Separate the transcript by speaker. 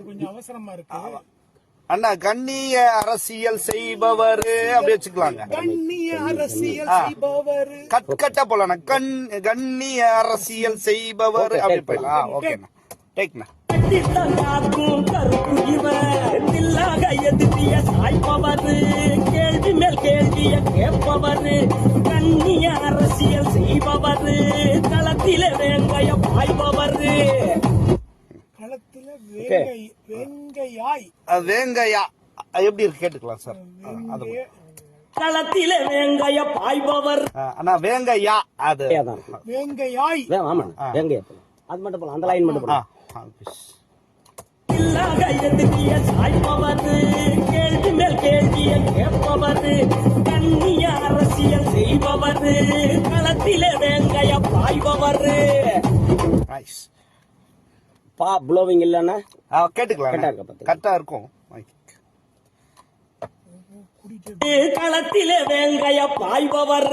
Speaker 1: கொஞ்சம் அவசரமா இருக்கு
Speaker 2: அண்ணா. கண்ணிய அரசியல் செய்பவர் அப்படி வச்சுக்கலாங்க.
Speaker 1: கண்ணிய அரசியல் செய்பவர்
Speaker 2: கட்கட்ட போலண்ணா. கண்ணிய அரசியல் செய்பவர் அப்படி போயிடலாம். ஓகேண்ணா, டேக்ண்ணா.
Speaker 3: கேள்வி மேல் கேள்விய கேட்பவர் கண்ணிய அரசியல் செய்பவர் களத்தில வேங்கைய பாய்பவர்
Speaker 1: களத்தில வேங்கையாய்
Speaker 2: வேங்கையா எப்படி இருக்கு கேட்டுக்கலாம் சார்.
Speaker 3: களத்தில வேங்கைய பாய்பவர்
Speaker 2: அண்ணா வேங்கையா அது
Speaker 1: வேங்கையாய்
Speaker 3: வேங்கையா அது மட்டும் போலாம். அந்த லைன் மட்டும் போலாம். கேள்வி மேல் கேள்விய கேட்பவர் கண்ணிய அரசியல் செய்பவர் களத்தில வேங்கைய பாய்பவர் பா ப்ளோவிங் இல்லன்னா
Speaker 2: கேட்டுக்கலாம். கரெக்டா இருக்கும்.
Speaker 3: களத்தில வேங்கைய பாய்பவர்